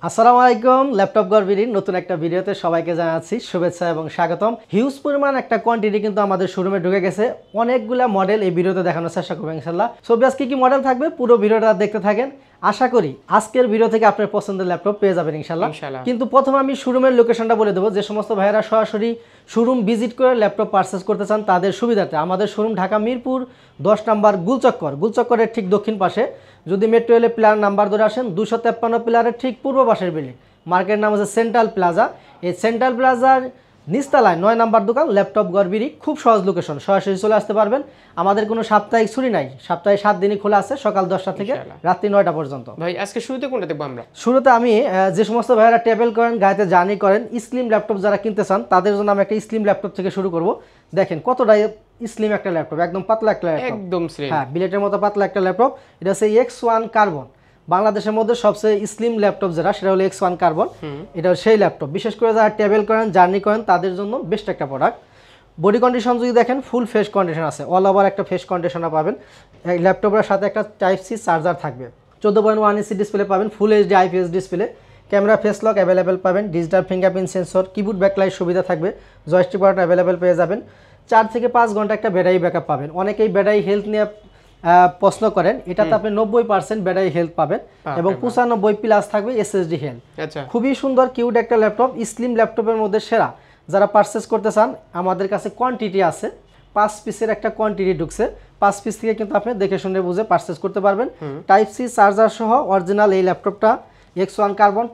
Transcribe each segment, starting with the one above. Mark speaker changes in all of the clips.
Speaker 1: আসসালামু আলাইকুম ল্যাপটপ গরবিরির নতুন একটা ভিডিওতে সবাইকে জানাচ্ছি শুভেচ্ছা এবং স্বাগতম। হিউজ পরিমাণ একটা কোয়ান্টিটি কিন্তু আমাদের শোরুমে ঢুকে গেছে। অনেকগুলা মডেল এই ভিডিওতে দেখানোর চেষ্টা করবো ইনশাল্লাহ। সো আজকে কি মডেল থাকবে পুরো ভিডিওটা দেখতে থাকেন। আশা করি আজকের ভিডিও থেকে আপনার পছন্দের ল্যাপটপ পেয়ে যাবেন ইনশাল্লাহ। কিন্তু প্রথমে আমি শোরুমের লোকেশনটা বলে দেবো, যে সমস্ত ভাইয়েরা সরাসরি শোরুম ভিজিট করে ল্যাপটপ পারচেস করতে চান তাদের সুবিধাতে আমাদের শোরুম ঢাকা মিরপুর 10 নম্বর গুলচক্করের ঠিক দক্ষিণ পাশে। যদি মেট্রো রেলের প্লার নাম্বার ধরে আসেন 253 প্লারের ঠিক পূর্ব পাশের বিল্ডিং, মার্কেটের নাম হচ্ছে সেন্ট্রাল প্লাজা। এই সেন্ট্রাল প্লাজার নিচতলায় 9 নম্বর দোকান ল্যাপটপ গরবিরি। খুব সহজ লোকেশন, সরাসরি চলে আসতে পারবেন। আমাদের কোনো সাপ্তাহিক ছুটি নাই, সপ্তাহে 7 দিনই খোলা আছে, সকাল 10টা থেকে রাত্রি 9টা পর্যন্ত।
Speaker 2: ভাই আজকে শুরুতে কোনটা দেখবো আমরা?
Speaker 1: শুরুতে আমি যে সমস্ত ভাইয়েরা ট্রাভেল করেন, গাড়িতে জার্নি করেন, স্লিম ল্যাপটপ যারা কিনতে চান তাদের জন্য আমি একটা স্লিম ল্যাপটপ থেকে শুরু করব। দেখেন কতটা স্লিম একটা ল্যাপটপ, একদম পাতলা একটা ল্যাপটপ,
Speaker 2: একদম স্লিম।
Speaker 1: হ্যাঁ, বিলেটের মতো পাতলা একটা ল্যাপটপ। এটা হচ্ছে X1 কার্বন। বাংলাদেশের মধ্যে সবচেয়ে স্লিম ল্যাপটপ যেটা, সেটা হলো X1 কার্বন। এটা সেই ল্যাপটপ, বিশেষ করে যারা ট্রাভেল করেন, জার্নি করেন তাদের জন্য বেস্ট একটা প্রোডাক্ট। বডি কন্ডিশন যদি দেখেন ফুল ফেস কন্ডিশন আছে, অল ওভার একটা ফেস কন্ডিশনার পাবেন। এই ল্যাপটপের সাথে একটা Type-C চার্জার থাকবে, 14.1 ইঞ্চি ডিসপ্লে পাবেন, full HD IPS display, camera face lock available পাবেন, digital fingerprint sensor, keyboard backlight সুবিধা থাকবে, জয়স্টিক বাটন অ্যাভেলেবেল পেয়ে যাবেন। 4 থেকে 5 ঘন্টা একটা ব্যাটারি ব্যাকআপ পাবেন। অনেকেই ব্যাটারি হেলথ নিয়ে প্রশ্ন করেন, এটাতে আপনি 90% ব্যাটারি হেলথ পাবেন এবং 95 প্লাস থাকবে SSD হেলথ। খুবই সুন্দর কিউট একটা ল্যাপটপ, স্লিম ল্যাপটপের মধ্যে সেরা। যারা পারচেস করতে চান আমাদের কাছে কোয়ান্টিটি আছে, 5 পিসের একটা কোয়ান্টিটি ঢুকছে। 5 পিস থেকে কিন্তু আপনি দেখে শুনে বুঝে পারচেস করতে পারবেন। Type-C চার্জার সহ অরিজিনাল এই ল্যাপটপটা X1 কার্বন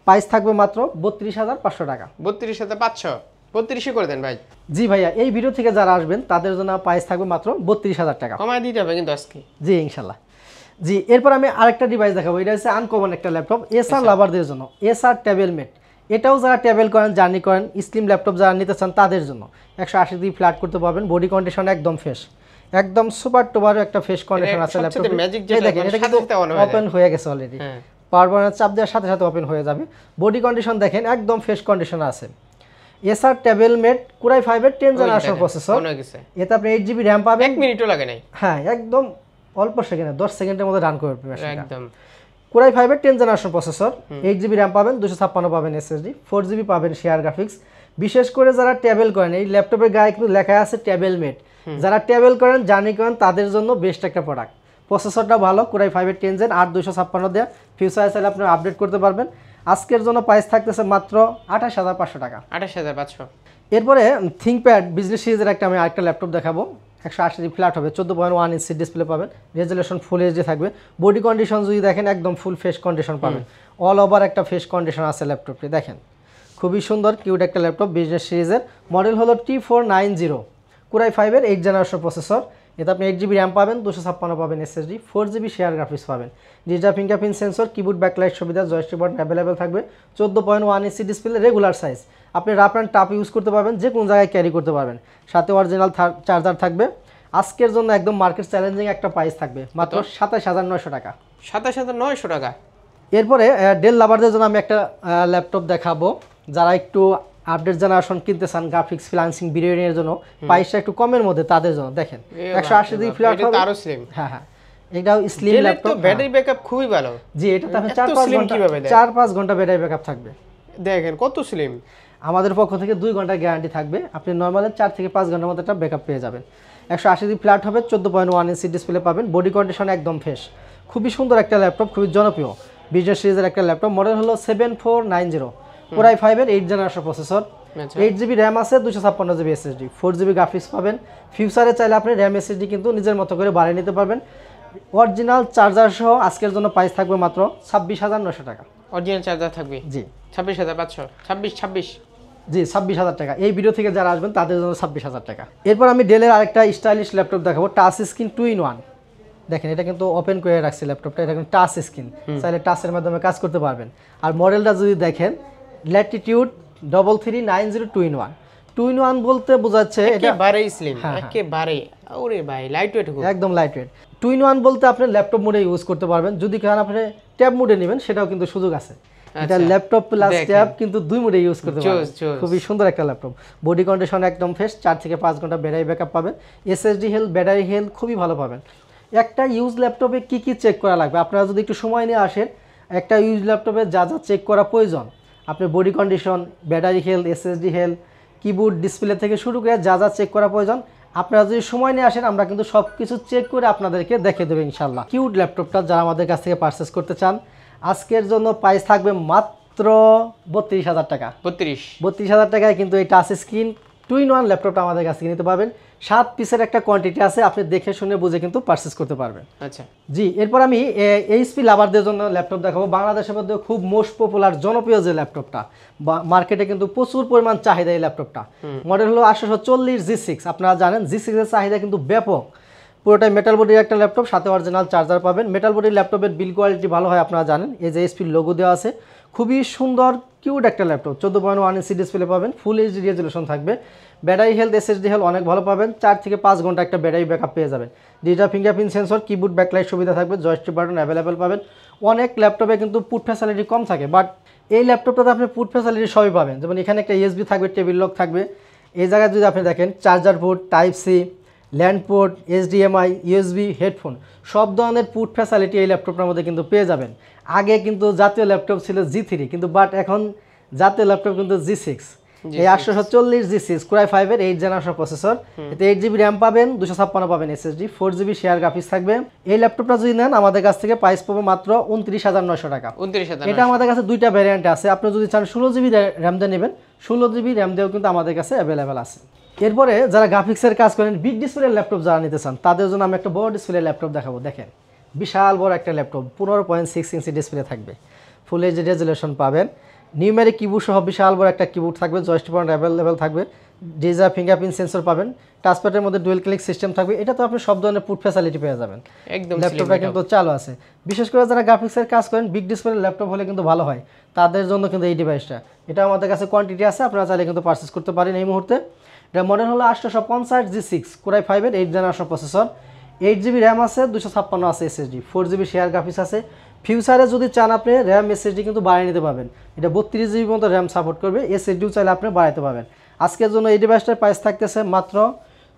Speaker 1: প্রাইস থাকবে মাত্র 32,500 টাকা।
Speaker 2: 32,500, 32 করে দেন ভাই।
Speaker 1: জি ভাইয়া, এই ভিডিও থেকে যারা আসবেন তাদের জন্য প্রাইস থাকবে মাত্র 32,000 টাকা।
Speaker 2: কমায় দিতে হবে কিন্তু আজকে।
Speaker 1: জি ইনশাল্লাহ। জি, এরপর আমি আরেকটা ডিভাইস দেখাবো। এটা হচ্ছে আনকমন একটা ল্যাপটপ, এসার লাভারদের জন্য, এসার ট্যাবেলমেট। এটাও যারা ট্রাভেল করেন, জার্নি করেন, স্লিম ল্যাপটপ যারা নিতে চান তাদের জন্য 180 ডিগ্রি ফ্ল্যাট করতে পারবেন। বডি কন্ডিশন একদম ফ্রেশ, একদম সুপার টুপার একটা ফ্রেশ কন্ডিশন আছে ল্যাপটপে। দেখেন এটা কিন্তু ওপেন হয়ে গেছে অলরেডি, পাওয়ার বাটনের চাপ দেওয়ার সাথে সাথে ওপেন হয়ে যাবে। বডি কন্ডিশন দেখেন একদম ফ্রেশ কন্ডিশন আছে। এসার ট্যাবেলমেট Core i5 এর 10 জেনারেশন প্রসেসর। এতে আপনি 8GB RAM পাবেন,
Speaker 2: 1 মিনিটও লাগে নাই।
Speaker 1: হ্যাঁ, একদম অল্প সেকেন্ডে 10 সেকেন্ডের মধ্যে রান করবে
Speaker 2: একদম।
Speaker 1: Core i5 এর 10 জেনারেশন প্রসেসর, 8GB RAM পাবেন, 256 পাবেন SSD, 4GB পাবেন শেয়ার গ্রাফিক্স। বিশেষ করে যারা ট্রাভেল করেন, এই ল্যাপটপের গায়ে কিন্তু লেখা আছে ট্যাবেলমেট। যারা ট্রাভেল করেন, জার্নি করেন তাদের জন্য বেস্ট একটা প্রোডাক্ট। প্রসেসরটা ভালো, Core i5 এর 10 জেন, 8 256 দেয়া, ফিউচার চাইলে আপনি আপডেট করতে পারবেন। আজকের জন্য প্রাইস থাকতেছে মাত্র 28,500 টাকা।
Speaker 2: 28,500।
Speaker 1: এরপরে থিংকপ্যাড বিজনেস সিরিজের একটা আমি আরেকটা ল্যাপটপ দেখাবো। 180 ডিগ্রি ফ্ল্যাট হবে, 14.1 ইঞ্চি ডিসপ্লে পাবেন, রেজুলেশন ফুল HD থাকবে। বডি কন্ডিশন যদি দেখেন একদম ফুল ফেস কন্ডিশন পাবেন, অল ওভার একটা ফেস কন্ডিশন আছে ল্যাপটপটি। দেখেন খুবই সুন্দর কিউট একটা ল্যাপটপ, বিজনেস সিরিজের। মডেল হলো T490, Core i5 এর 8 জেনারেশন প্রসেসর। এতে আপনি 8GB RAM পাবেন, 256 পাবেন SSD, 4GB শেয়ার গ্রাফিক্স পাবেন, digital fingerprint sensor, keyboard backlight সুবিধা, জয়স্টিক বাটন অ্যাভেলেবেল থাকবে, 14.1 ইঞ্চি ডিসপ্লে, রেগুলার সাইজ। আপনি রাফ অ্যান্ড টাফ ইউজ করতে পারবেন, যে কোনো জায়গায় ক্যারি করতে পারবেন। সাথে অরিজিনাল চার্জার থাকবে। আজকের জন্য একদম মার্কেট চ্যালেঞ্জিং একটা প্রাইস থাকবে মাত্র 27,900 টাকা।
Speaker 2: 27,900 টাকা।
Speaker 1: এরপরে ডেল লাভারদের জন্য আমি একটা ল্যাপটপ দেখাবো, যারা একটু আপডেট জেনারেশন কিনতে চান, গ্রাফিক্স ফ্রিল্যান্সিং ভিডিওর জন্য, প্রাইসটা একটু কমের মধ্যে তাদের জন্য। দেখেন 180 ডিগ্রি ফ্ল্যাট হবে,
Speaker 2: আরো স্লিম।
Speaker 1: হ্যাঁ হ্যাঁ, এটাও স্লিম ল্যাপটপ,
Speaker 2: ব্যাটারি ব্যাকআপ খুবই ভালো।
Speaker 1: জি, এটা আপনি 4-5 ঘন্টা ব্যাটারি ব্যাকআপ থাকবে।
Speaker 2: দেখেন কত স্লিম।
Speaker 1: আমাদের পক্ষ থেকে 2 ঘন্টার গ্যারান্টি থাকবে। আপনি নরমালি 4 থেকে 5 ঘন্টার মধ্যে একটা ব্যাকআপ পেয়ে যাবেন। 180 ডিগ্রি ফ্ল্যাট হবে, 14.1 ইঞ্চি ডিসপ্লে পাবেন, বডি কন্ডিশন একদম ফ্রেশ। খুবই সুন্দর একটা ল্যাপটপ, খুবই জনপ্রিয় বিজনেস সিরিজের একটা ল্যাপটপ। মডেল হলো 7490, Core i5 এর 8 জেনারেশন প্রসেসর, 8GB RAM আছে, 256GB SSD, 4GB গ্রাফিক্স পাবেন। ফিউচারে চাইলে আপনি RAM SSD কিন্তু নিজের মতো করে বাড়িয়ে নিতে পারবেন। অরিজিনাল চার্জার সহ আজকের জন্য প্রাইস থাকবে মাত্র 26,900 টাকা।
Speaker 2: অরিজিনাল চার্জার থাকবে
Speaker 1: জি
Speaker 2: 26,500, 26
Speaker 1: জি 26,000 টাকা। এই ভিডিও থেকে যারা আসবেন তাদের জন্য 26,000 টাকা। এরপর আমি ডেলের আরেকটা স্টাইলিশ ল্যাপটপ দেখাবো, টাচ স্ক্রিন 2-in-1। দেখেন এটা কিন্তু ওপেন করে রাখছি ল্যাপটপটা, এটা কিন্তু টাচ স্ক্রিন, চাইলে টাচের মাধ্যমে কাজ করতে পারবেন। আর মডেলটা যদি দেখেন ল্যাটিটিউড 3390 2-in-1। 2-in-1 বলতে বোঝাচ্ছে এটা
Speaker 2: একেবারে স্লিম, একেবারে ওরে ভাই লাইট ওয়েট,
Speaker 1: একদম লাইট ওয়েট। 2-in-1 বলতে আপনি ল্যাপটপ মোডে ইউজ করতে পারবেন, যদি কারণ আপনি ট্যাব মোডে নেবেন সেটাও কিন্তু সুযোগ আছে। এটা ল্যাপটপ প্লাস ট্যাব কিন্তু 2 মোডে ইউজ করতে পারবেন। খুবই সুন্দর একটা ল্যাপটপ, বডি কন্ডিশন একদম ফ্রেশ, 4 থেকে 5 ঘন্টা ব্যাটারি ব্যাকআপ পাবেন, SSD হেলথ, ব্যাটারি হেলথ খুবই ভালো পাবেন। একটা ইউজ ল্যাপটপে কি চেক করা লাগবে, আপনারা যদি একটু সময় নিয়ে আসেন একটা ইউজ ল্যাপটপে যা যা চেক করা প্রয়োজন, আপনি body condition, battery health, SSD health, keyboard display থেকে শুরু করে যা যা চেক করা প্রয়োজন, আপনারা যদি সময় নিয়ে আসেন আমরা কিন্তু সব কিছু চেক করে আপনাদেরকে দেখে দেবো ইনশাল্লাহ। কিউট ল্যাপটপটা যারা আমাদের কাছ থেকে পারচেস করতে চান, আজকের জন্য প্রাইস থাকবে মাত্র 32,000 টাকা। 32,000 টাকায় কিন্তু এই টাচ স্ক্রিন 2-in-1 ল্যাপটপটা আমাদের কাছ থেকে নিতে পারবেন। 7 পিসের একটা কোয়ান্টিটি আছে, আপনি দেখে শুনে বুঝে কিন্তু পারচেস করতে পারবেন।
Speaker 2: আচ্ছা
Speaker 1: জি, এরপর আমি এইচপি লাভারদের জন্য ল্যাপটপ দেখাবো। বাংলাদেশের মধ্যে খুব মোস্ট পপুলার জনপ্রিয় যে ল্যাপটপটা, মার্কেটে কিন্তু প্রচুর পরিমাণ চাহিদা এই ল্যাপটপটা। মডেল হলো 840 G6। আপনারা জানেন G6 এর চাহিদা কিন্তু ব্যাপক। পুরোটাই মেটাল বডির একটা ল্যাপটপ, সাথে অরিজিনাল চার্জার পাবেন। মেটাল বডির ল্যাপটপের বিল কোয়ালিটি ভালো হয়, আপনারা জানেন। এই যে এইচপির লোগো দেওয়া আছে, খুবই সুন্দর কিউট একটা ল্যাপটপ। 14.1 ইঞ্চি ডিসপ্লে পাবেন, ফুল এইচডি রেজুলেশন থাকবে। ব্যাটারি হেলথ, এসএসডি হেলথ অনেক ভালো পাবেন। 4 থেকে 5 ঘন্টা একটা ব্যাটারি ব্যাকআপ পেয়ে যাবেন। Digital fingerprint sensor, keyboard backlight সুবিধা থাকবে, জয়স্টিক বাটন অ্যাভেলেবেল পাবেন। অনেক ল্যাপটপে কিন্তু পুট ফ্যাসিলিটি কম থাকে, বাট এই ল্যাপটপটাতে আপনি পুট ফ্যাসিলিটি সবই পাবেন। যেমন এখানে একটা ইউএসবি থাকবে, টেবিল লক থাকবে। এই জায়গায় যদি আপনি দেখেন charger port, type C, LAN port, HDMI, USB, headphone, সব ধরনের পুট ফ্যাসিলিটি এই ল্যাপটপটার মধ্যে কিন্তু পেয়ে যাবেন। আগে কিন্তু জাতীয় ল্যাপটপ ছিল G3, কিন্তু বাট এখন জাতীয় ল্যাপটপ কিন্তু G6। এই 840 G6 Core i5 এর 8 জেনারেশন প্রসেসর, এতে 8GB র্যাম পাবেন, 256 পাবেন এসএসডি, 4GB শেয়ার গ্রাফিক্স থাকবে। এই ল্যাপটপটা যদি নেন আমাদের কাছ থেকে প্রাইস পাবো মাত্র 29,900 টাকা।
Speaker 2: 29,000।
Speaker 1: এটা আমাদের কাছে দুইটা ভ্যারিয়েন্ট আছে, আপনি যদি চান 16GB র্যাম দিয়ে নেবেন, 16GB র্যাম দিয়েও কিন্তু আমাদের কাছে অ্যাভেলেবেল আছে। এরপরে যারা গ্রাফিক্সের কাজ করেন, বিগ ডিসপ্লের ল্যাপটপ যারা নিতে চান, তাদের জন্য আমি একটা বড় ডিসপ্লের ল্যাপটপ দেখাবো। দেখেন বিশাল বড় একটা ল্যাপটপ, 15.6 ইঞ্চি ডিসপ্লে থাকবে, ফুল এইচডি রেজুলেশন পাবেন। নিউমেরিক কিবোর্ড সহ বিশাল বড় একটা কিবোর্ড থাকবে, জয়স্টিক বাটন অ্যাভেলেবেল থাকবে, ডিজিটাল ফিঙ্গারপ্রিন্ট সেন্সর পাবেন, টাচপ্যাডের মধ্যে ডুয়েল ক্লিক সিস্টেম থাকবে। এটা তো আপনি সব ধরনের পুট ফ্যাসিলিটি পেয়ে যাবেন।
Speaker 2: একদম
Speaker 1: ল্যাপটপটা কিন্তু চালু আছে। বিশেষ করে যারা গ্রাফিক্সের কাজ করেন, বিগ ডিসপ্লের ল্যাপটপ হলে কিন্তু ভালো হয় তাদের জন্য কিন্তু এই ডিভাইসটা। এটা আমাদের কাছে কোয়ান্টিটি আছে, আপনারা চাইলে কিন্তু পারচেস করতে পারেন এই মুহূর্তে। এটা মডেল হলো 850 G6 Core i5 এর 8 জেনারেশন প্রসেসর, 8GB র্যাম আছে, 256 আছে এসএসডি, 4GB শেয়ার গ্রাফিক্স আছে। ফিউচারে যদি চান আপনি র্যাম এসএসডি কিন্তু বাড়িয়ে নিতে পারবেন। এটা 32GB মতো র্যাম সাপোর্ট করবে, এসএসডিও চাইলে আপনি বাড়াতে পারবেন। আজকের জন্য এই ডিভাইসটার প্রাইস থাকতেছে মাত্র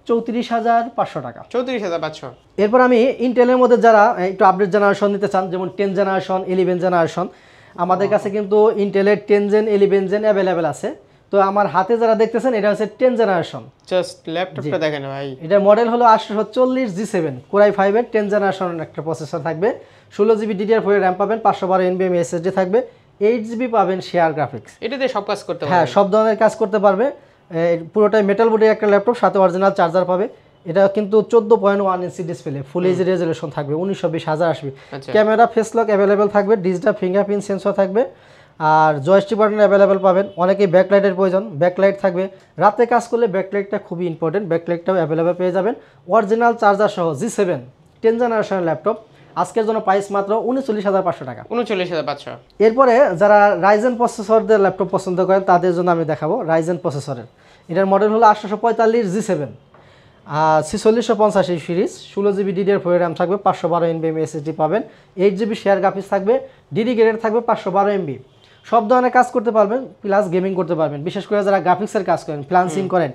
Speaker 1: 34,500 টাকা।
Speaker 2: 34,500।
Speaker 1: এরপর আমি ইন্টেলের মধ্যে যারা একটু আপডেট জেনারেশন নিতে চান, যেমন 10 জেনারেশন, 11 জেনারেশন, আমাদের কাছে কিন্তু ইন্টেলের 10 জেন, 11 জেন অ্যাভেলেবেল আছে। তো আমার হাতে যারা দেখতেছেন এটা হচ্ছে 10 জেনারেশন।
Speaker 2: জাস্ট ল্যাপটপটা দেখেন ভাই,
Speaker 1: এটা মডেল হলো 840 G7 Core i5 এর 10 জেনারেশন একটা প্রসেসর থাকবে, 16GB DDR4 র্যাম পাবেন, 512 NVMe SSD থাকবে, 8GB পাবেন শেয়ার গ্রাফিক্স।
Speaker 2: এটাতে সব কাজ করতে পারবে।
Speaker 1: হ্যাঁ, সব ধরনের কাজ করতে পারবে। পুরোটাই মেটাল বডির একটা ল্যাপটপ, সাথে অরিজিনাল চার্জার পাবে। এটা কিন্তু 14.1 inch display, full HD resolution থাকবে, 1920 আসবে। ক্যামেরা ফেস লক অ্যাভেলেবেল থাকবে, ডিজিটাল ফিঙ্গারপ্রিন্ট সেন্সর থাকবে, আর জয়স্টিক বাটন অ্যাভেলেবেল পাবেন। অনেকেই ব্যাকলাইটের প্রয়োজন, ব্যাকলাইট থাকবে। রাতে কাজ করলে ব্যাকলাইটটা খুবই ইম্পর্টেন্ট, ব্যাকলাইটটাও অ্যাভেলেবেল পেয়ে যাবেন। অরিজিনাল চার্জার সহ G7 10 জেনারেশনের ল্যাপটপ, আজকের জন্য প্রাইস মাত্র 39,500 টাকা।
Speaker 2: 39,500।
Speaker 1: এরপরে যারা রাইজেন প্রসেসরদের ল্যাপটপ পছন্দ করেন তাদের জন্য আমি দেখাবো রাইজেন প্রসেসরের। এটার মডেল হলো 845 G7 4650 series, 16GB DDR4 RAM থাকবে, 512 NVMe SSD পাবেন, 8GB শেয়ার গ্রাফিক্স থাকবে, ডেডিকেটেড থাকবে 512 MB। সব ধরনের কাজ করতে পারবেন, প্লাস গেমিং করতে পারবেন। বিশেষ করে যারা গ্রাফিক্সের কাজ করেন, ফ্রিল্যান্সিং করেন,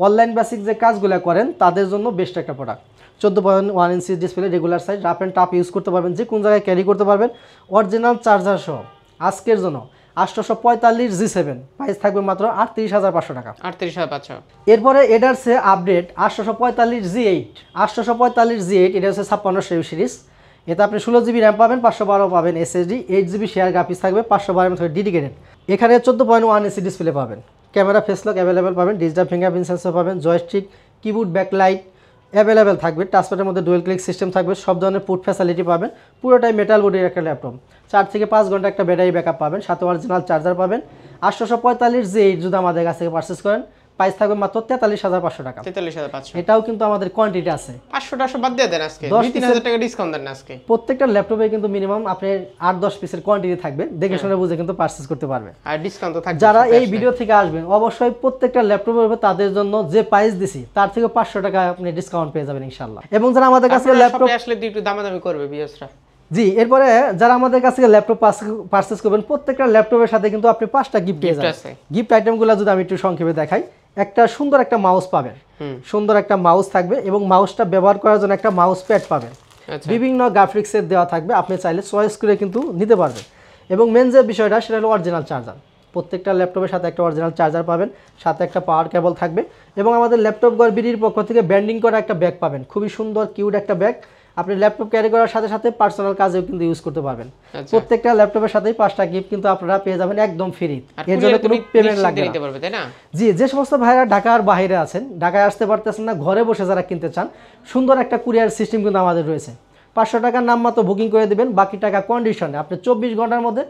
Speaker 1: অনলাইন বেসিক যে কাজগুলো করেন, তাদের জন্য বেস্ট একটা product. 14.1 inch display, regular size, rough and tough use করতে পারবেন, যে কোন জায়গায় ক্যারি করতে পারবেন। অরিজিনাল চার্জার সহ আজকের জন্য 845 G7 প্রাইস থাকবে মাত্র 38,500 টাকা।
Speaker 2: 38,500।
Speaker 1: এরপরে এডারসে আপডেট 845 G8 845 G8, এটা হচ্ছে 5600 সিরিজ। এতে আপনি 16GB র্যাম পাবেন, 512 পাবেন এসএসডি, 8GB শেয়ার গ্রাফিক্স থাকবে, 512 থাকবে ডেডিকেটেড। এখানে 14.1 ইঞ্চি ডিসপ্লে পাবেন, ক্যামেরা ফেস লক অ্যাভেলেবেল পাবেন, ডিজিটাল ফিঙ্গারপ্রিন্ট সেন্সর পাবেন, জয়স্টিক, কিবোর্ড ব্যাকলাইট অ্যাভেলেবেল থাকবে, টাচপ্যাডের মধ্যে ডুয়েল ক্লিক সিস্টেম থাকবে, সব ধরনের পুট ফ্যাসিলিটি পাবেন। পুরোটাই মেটাল বডির একটা ল্যাপটপ, 4 থেকে 5 ঘন্টা একটা ব্যাটারি ব্যাকআপ পাবেন, সাথে অরিজিনাল চার্জার পাবেন। 845 G8 যদি আমাদের কাছ থেকে পারচেস করেন প্রাইস থাকবে মাত্র 43,500 টাকা।
Speaker 2: 43,500।
Speaker 1: এটাও কিন্তু আমাদের কোয়ান্টিটি আছে।
Speaker 2: 500 বাদ দিয়ে দেন আজকে, 2-3,000 টাকা ডিসকাউন্ট দেন আজকে।
Speaker 1: প্রত্যেকটা ল্যাপটপে কিন্তু মিনিমাম আপনি 8-10 পিসের কোয়ান্টিটি থাকবে, দেখে শুনে বুঝে কিন্তু পারচেজ করতে পারবে।
Speaker 2: আর ডিসকাউন্ট তো থাকবে।
Speaker 1: যারা এই ভিডিও থেকে আসবেন অবশ্যই প্রত্যেকটা ল্যাপটপের উপর তাদের জন্য যে প্রাইস দিছি তার থেকে 500 টাকা আপনি ডিসকাউন্ট পেয়ে যাবেন ইনশাআল্লাহ। এবং যারা আমাদের কাছে ল্যাপটপ
Speaker 2: আসলে একটু দামাদামি করবে বিয়াসরা।
Speaker 1: জি, এরপরে যারা আমাদের কাছ থেকে ল্যাপটপ পারচেজ করবেন, প্রত্যেকটা ল্যাপটপের সাথে কিন্তু আপনি 5টা গিফট পেয়ে যাবেন। গিফট আইটেমগুলো যদি আমি একটু সংক্ষেপে দেখাই, একটা সুন্দর একটা মাউস পাবেন, সুন্দর একটা মাউস থাকবে, এবং মাউসটা ব্যবহার করার জন্য একটা মাউস প্যাড পাবেন। বিভিন্ন গ্রাফিক্সের দেওয়া থাকবে, আপনি চাইলে চয়েস করে কিন্তু নিতে পারবেন। এবং মেন যে বিষয়টা সেটা হলো অরিজিনাল চার্জার। প্রত্যেকটা ল্যাপটপের সাথে একটা অরিজিনাল চার্জার পাবেন, সাথে একটা পাওয়ার কেবল থাকবে এবং আমাদের ল্যাপটপ ঘর বিডির পক্ষ থেকে ব্র্যান্ডিং করা একটা ব্যাগ পাবেন, খুবই সুন্দর কিউট একটা ব্যাগ। আপনি ল্যাপটপ ক্যারি করার সাথে সাথে পার্সোনাল কাজেও কিন্তু ইউজ করতে পারবেন। প্রত্যেকটা ল্যাপটপের সাথেই 5টা গিফট কিন্তু আপনারা পেয়ে যাবেন একদম ফ্রি, এর জন্য কোনো পেমেন্ট লাগবে না। জি, যে সমস্ত ভাইরা ঢাকার বাইরে আছেন, ঢাকায় আসতে পারতেছেন না, ঘরে বসে যারা কিনতে চান, সুন্দর একটা কুরিয়ার সিস্টেম কিন্তু আমাদের রয়েছে। 500 টাকার নামমাত্র বুকিং করে দেবেন, বাকি টাকা কন্ডিশনে আপনি 24 ঘন্টার মধ্যে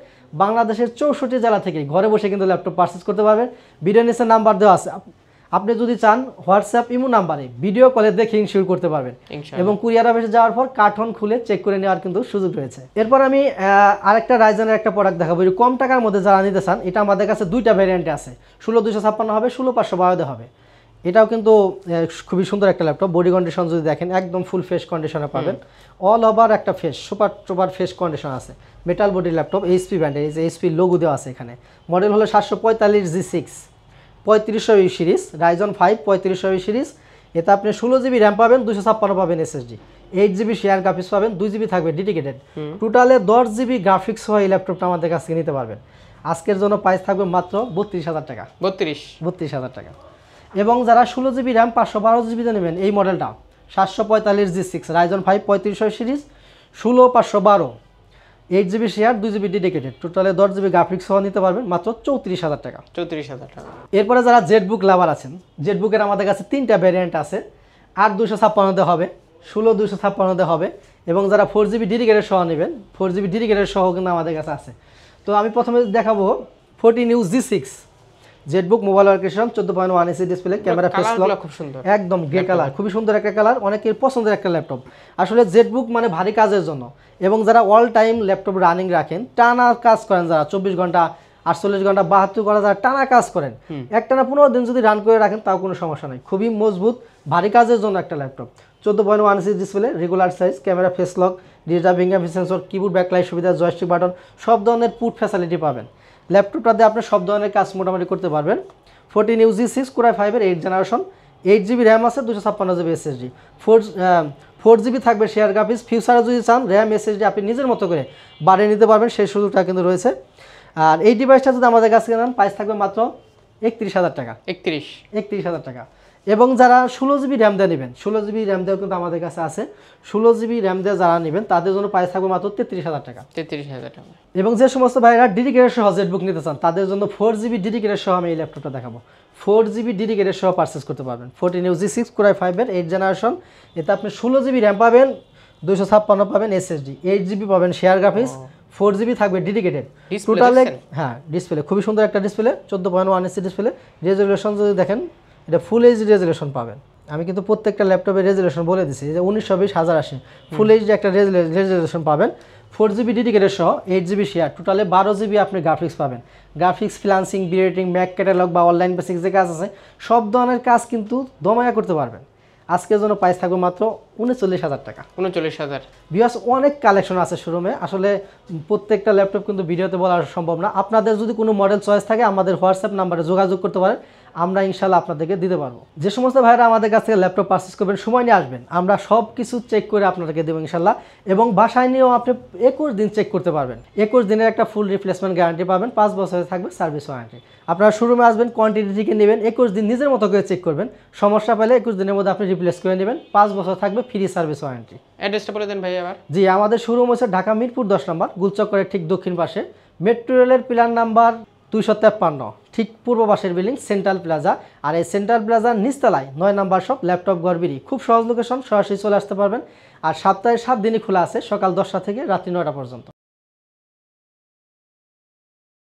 Speaker 1: বাংলাদেশের 64 জেলা থেকে ঘরে বসে কিন্তু ল্যাপটপ পারচেজ করতে পারবেন। ভিডিও নিচে নাম্বার দেওয়া আছে, আপনি যদি চান হোয়াটসঅ্যাপ ইমো নাম্বারে ভিডিও কলে দেখে ইনশিওর করতে পারবেন এবং কুরিয়ার অফিসে যাওয়ার পর কার্টন খুলে চেক করে নেওয়ার কিন্তু সুযোগ রয়েছে। এরপর আমি আরেকটা রাইজেনের একটা প্রোডাক্ট দেখাবো, কম টাকার মধ্যে যারা নিতে চান। এটা আমাদের কাছে 2টা ভ্যারিয়েন্টে আছে, 16256 হবে, 16512 হবে। এটাও কিন্তু খুবই সুন্দর একটা ল্যাপটপ। বডি কন্ডিশন যদি দেখেন একদম ফুল ফ্রেশ কন্ডিশনে পাবেন, অল ওভার একটা ফ্রেশ সুপার ফ্রেশ কন্ডিশন আছে। মেটাল বডি ল্যাপটপ, এইচপি ব্র্যান্ডের, এই যে এইচপি লোগো দেওয়া আছে এখানে। মডেল হলো 745G6 3500 সিরিজ, রাইজন 5 3500 সিরিজ। এতে আপনি 16GB র্যাম পাবেন, 256 পাবেন SSD, 8GB শেয়ার গ্রাফিক্স পাবেন, 2GB থাকবে ডেডিকেটেড। টোটালে 10GB গ্রাফিক্স সহ এই ল্যাপটপটা আমাদের কাছ থেকে নিতে পারবেন। আজকের জন্য প্রাইস থাকবে মাত্র 32,000 টাকা। 32,000 টাকা। এবং যারা 16GB র্যাম 512GB নেবেন এই মডেলটা 745G6 Ryzen 5 3500 series, 16512, 8GB share, 2GB dedicated, টোটালে 10GB গ্রাফিক্স সহ নিতে পারবেন মাত্র 34,000 টাকা।
Speaker 2: 34,000 টাকা।
Speaker 1: এরপরে যারা জেটবুক লাভার আছেন, জেটবুকের আমাদের কাছে 3টা ভ্যারিয়েন্ট আছে, 8256 হবে, 16256 হবে এবং যারা 4GB ডেডিকেটেড সহ নেবেন, 4GB ডেডিকেটেড সহ কিন্তু আমাদের কাছে আছে। তো আমি প্রথমে দেখাবো 14UG6 Jetbook mobile ওয়ার্কেশন 14.1 inch display, camera face lock,
Speaker 2: খুব সুন্দর,
Speaker 1: একদম গ্রে কালার, খুবই সুন্দর একটা কালার, অনেকের পছন্দের একটা ল্যাপটপ। আসলে জেটবুক মানে ভারী কাজের জন্য এবং যারা অল টাইম ল্যাপটপ রানিং রাখেন, টানা কাজ করেন, যারা 24 ঘন্টা 48 ঘন্টা 72 ঘন্টা যারা টানা কাজ করেন, একটানা 15 দিন যদি রান করে রাখেন তাও কোনো সমস্যা নাই। খুবই মজবুত ভারী কাজের জন্য একটা laptop. 14.1 inch display, regular size, camera face lock, digital fingerprint sensor, keyboard backlight সুবিধা, জয়স্টিক বাটন, সব ধরনের পুট ফ্যাসিলিটি পাবেন। ল্যাপটপটাতে আপনি সব ধরনের কাজ মোটামুটি করতে পারবেন। 14UG6 Core i5 এর 8 জেনারেশন, 8GB র্যাম আছে, 256GB SSD, 4GB থাকবে শেয়ার গ্রাফিক্স। ফিউচারে যদি চান র্যাম SSD আপনি নিজের মতো করে বাড়িয়ে নিতে পারবেন, সেই সুযোগটা কিন্তু রয়েছে। আর এই ডিভাইসটা যদি আমাদের কাছে নেন প্রাইস থাকবে মাত্র 31,000 টাকা। 31,000 টাকা। এবং যারা 16GB র্যাম দিয়ে নেবেন, 16GB র্যাম দেওয়া কিন্তু আমাদের কাছে আছে, 16GB র্যাম দিয়ে যারা নেবেন তাদের জন্য প্রাইস থাকবে মাত্র 33,000 টাকা।
Speaker 2: 33,000 টাকা।
Speaker 1: এবং যে সমস্ত ভাইরা ডেডিকেটেড সহ জেটবুক নিতে চান তাদের জন্য 4GB ডেডিকেটেড সহ আমি এই ল্যাপটপটা দেখাবো। 4GB ডেডিকেটেড সহ পারচেস করতে পারবেন। 14UG6 Core i5 এর 8 জেনারেশন, এতে আপনি 16GB র্যাম পাবেন, 256 পাবেন SSD, 8GB পাবেন শেয়ার গ্রাফিক্স, 4GB থাকবে ডেডিকেটেড। টোটালে হ্যাঁ ডিসপ্লে খুবই সুন্দর একটা ডিসপ্লে, 14.1 ইঞ্চি ডিসপ্লে। রেজুলেশন যদি দেখেন এটা ফুল এইচডি রেজুলেশন পাবেন। আমি কিন্তু প্রত্যেকটা ল্যাপটপের রেজুলেশন বলে দিচ্ছি, যে 1920x1080 ফুল এইচডি একটা রেজুলেশন পাবেন। 4GB ডেডিকেটেড সহ, 8GB শেয়ার, টোটালে 12GB আপনি গ্রাফিক্স পাবেন। গ্রাফিক্স, ফ্রিল্যান্সিং, বিরেটিং, ম্যাক ক্যাটালগ বা অনলাইন বেসিক যে কাজ আছে সব ধরনের কাজ কিন্তু দমায়া করতে পারবেন। আজকের জন্য প্রাইস থাকবে মাত্র 39,000 টাকা।
Speaker 2: 39,000।
Speaker 1: বিকজ অনেক কালেকশন আছে শোরুমে, আসলে প্রত্যেকটা ল্যাপটপ কিন্তু ভিডিওতে বলা সম্ভব না। আপনাদের যদি কোনো মডেল চয়েস থাকে আমাদের হোয়াটসঅ্যাপ নাম্বারে যোগাযোগ করতে পারেন, আমরা ইনশাল্লাহ আপনাদেরকে দিতে পারবো। যে সমস্ত ভাইরা আমাদের কাছ থেকে ল্যাপটপ পারচেস করবেন সময় নিয়ে আসবেন, আমরা সব কিছু চেক করে আপনাদেরকে দেবো ইনশাল্লাহ। এবং বাসায় নিয়েও আপনি 21 দিন চেক করতে পারবেন। 21 দিনের একটা ফুল রিপ্লেসমেন্ট গ্যারান্টি পাবেন, 5 বছরে থাকবে সার্ভিস ওয়ারেন্টি। আপনারা শোরুমে আসবেন, কোয়ান্টিটি থেকে নেবেন, 21 দিন নিজের মতো করে চেক করবেন, সমস্যা পেলে 21 দিনের মধ্যে আপনি রিপ্লেস করে নেবেন, 5 বছর থাকবে ফ্রি সার্ভিস ওয়ারেন্টি।
Speaker 2: অ্যাড্রেসটা বলে দেন ভাই আবার।
Speaker 1: জি, আমাদের শোরুম হচ্ছে ঢাকা মিরপুর 10 নম্বর, গুলচক্করের ঠিক দক্ষিণ পাশে, মেট্রো রেলের পিলার নাম্বার 253, ঠিক পূর্ব পাশের বিল্ডিং সেন্ট্রাল প্লাজা। আর এই সেন্ট্রাল প্লাজার নিচতলায় 9 নম্বর শপ ল্যাপটপ গড়বিড়ি। খুব সহজ লোকেশন, সরাসরি চলে আসতে পারবেন। আর সপ্তাহে 7 দিনই খোলা আছে, সকাল 10টা থেকে রাত্রি 9টা পর্যন্ত।